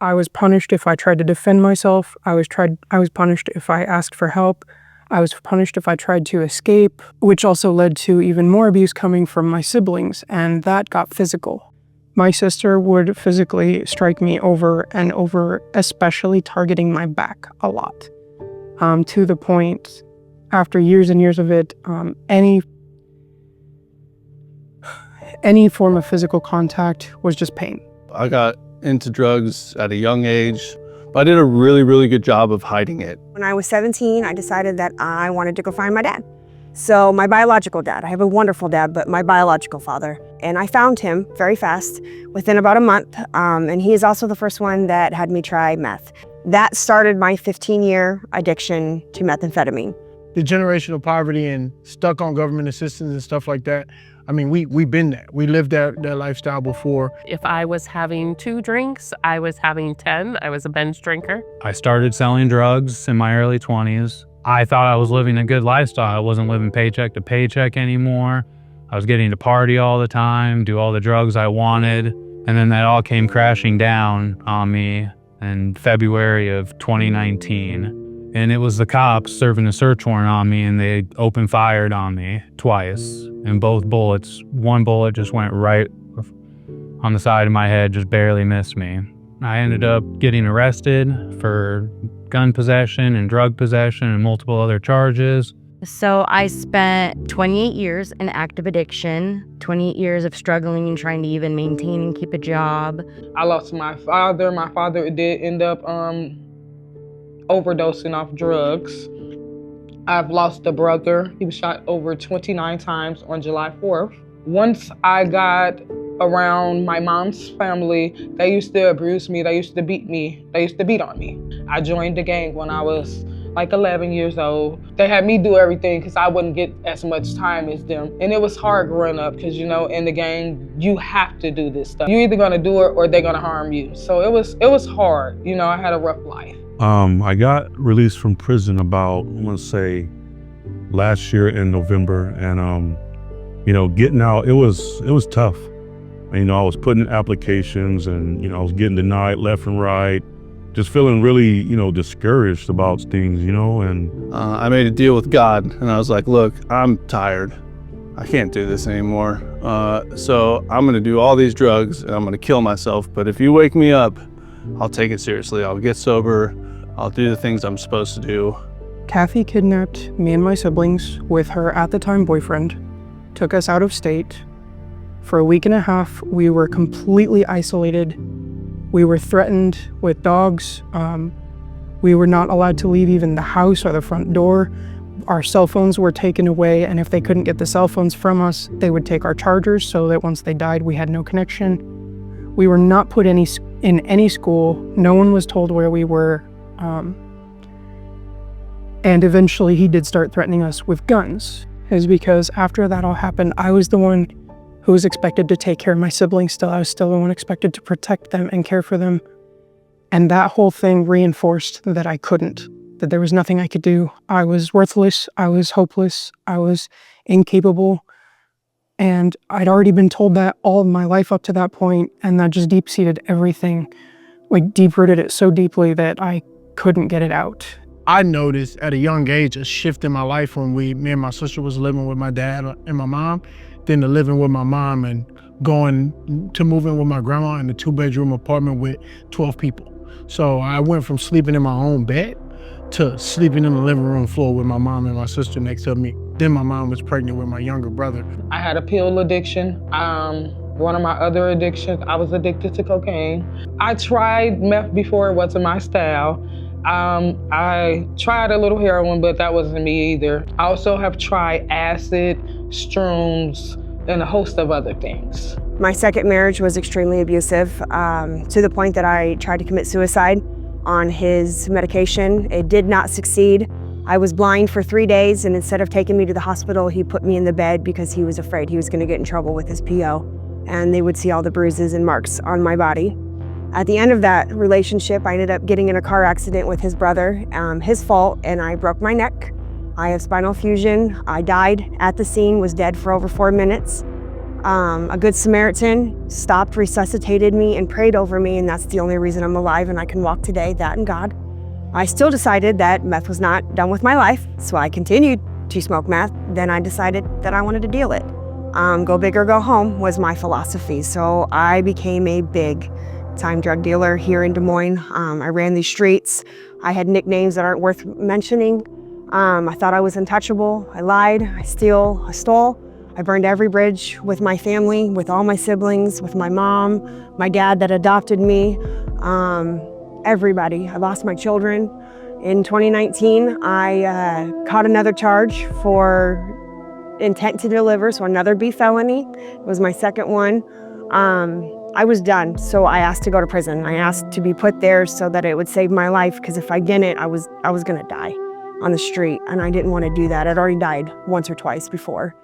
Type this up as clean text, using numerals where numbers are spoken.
I was punished if I tried to defend myself. I was punished if I asked for help. I was punished if I tried to escape, which also led to even more abuse coming from my siblings, and that got physical. My sister would physically strike me over and over, especially targeting my back a lot, to the point, after years and years of it, any form of physical contact was just pain. I got into drugs at a young age, but I did a really, really good job of hiding it. When I was 17, I decided that I wanted to go find my dad. So my biological dad, I have a wonderful dad, but my biological father. And I found him very fast, within about a month. And he is also the first one that had me try meth. That started my 15-year addiction to methamphetamine. The generational poverty and stuck on government assistance and stuff like that, I mean, we've been there. We lived that lifestyle before. If I was having 2 drinks, I was having 10. I was a binge drinker. I started selling drugs in my early 20s. I thought I was living a good lifestyle. I wasn't living paycheck to paycheck anymore. I was getting to party all the time, do all the drugs I wanted. And then that all came crashing down on me in February of 2019. And it was the cops serving a search warrant on me, and they opened fired on me twice. And both bullets, one bullet just went right on the side of my head, just barely missed me. I ended up getting arrested for gun possession and drug possession and multiple other charges. So I spent 28 years in active addiction, 28 years of struggling and trying to even maintain and keep a job. I lost my father. My father did end up overdosing off drugs. I've lost a brother. He was shot over 29 times on July 4th. Once I got around my mom's family, they used to abuse me, they used to beat me, they used to beat on me. I joined the gang when I was like 11 years old. They had me do everything because I wouldn't get as much time as them. And it was hard growing up because, you know, in the gang, you have to do this stuff. You're either gonna do it or they're gonna harm you. So it was hard. You know, I had a rough life. I got released from prison about, I want to say, last year in November, and you know, getting out, it was tough. You know, I was putting in applications, and you know, I was getting denied left and right, just feeling really, you know, discouraged about things, you know. And I made a deal with God, and I was like, look, I'm tired. I can't do this anymore. So I'm gonna do all these drugs, and I'm gonna kill myself. But if you wake me up, I'll take it seriously. I'll get sober. I'll do the things I'm supposed to do. Kathy kidnapped me and my siblings with her at the time boyfriend, took us out of state. For a week and a half, we were completely isolated. We were threatened with dogs. We were not allowed to leave even the house or the front door. Our cell phones were taken away, and if they couldn't get the cell phones from us, they would take our chargers so that once they died, we had no connection. We were not put in any school. No one was told where we were. And eventually he did start threatening us with guns. Is because after that all happened, I was the one who was expected to take care of my siblings still. I was still the one expected to protect them and care for them. And that whole thing reinforced that I couldn't, that there was nothing I could do. I was worthless, I was hopeless, I was incapable. And I'd already been told that all of my life up to that point, and that just deep-seated everything, like deep-rooted it so deeply that I couldn't get it out. I noticed at a young age a shift in my life when me and my sister was living with my dad and my mom, then to living with my mom and going to move in with my grandma in a 2-bedroom apartment with 12 people. So I went from sleeping in my own bed to sleeping in the living room floor with my mom and my sister next to me. Then my mom was pregnant with my younger brother. I had a pill addiction. One of my other addictions, I was addicted to cocaine. I tried meth before, it wasn't my style. I tried a little heroin, but that wasn't me either. I also have tried acid, shrooms, and a host of other things. My second marriage was extremely abusive, to the point that I tried to commit suicide on his medication. It did not succeed. I was blind for 3 days, and instead of taking me to the hospital, he put me in the bed because he was afraid he was gonna get in trouble with his PO, and they would see all the bruises and marks on my body. At the end of that relationship, I ended up getting in a car accident with his brother, his fault, and I broke my neck. I have spinal fusion. I died at the scene, was dead for over 4 minutes. A good Samaritan stopped, resuscitated me, and prayed over me, and that's the only reason I'm alive and I can walk today, that and God. I still decided that meth was not done with my life, so I continued to smoke meth. Then I decided that I wanted to deal it. Go big or go home was my philosophy, so I became a big-time drug dealer here in Des Moines. I ran these streets. I had nicknames that aren't worth mentioning. I thought I was untouchable. I lied, I stole. I burned every bridge with my family, with all my siblings, with my mom, my dad that adopted me, everybody. I lost my children. In 2019, I caught another charge for intent to deliver, so another B felony. It was my second one. I was done, so I asked to go to prison. I asked to be put there so that it would save my life, because if I didn't, I was gonna die on the street, and I didn't want to do that. I'd already died once or twice before.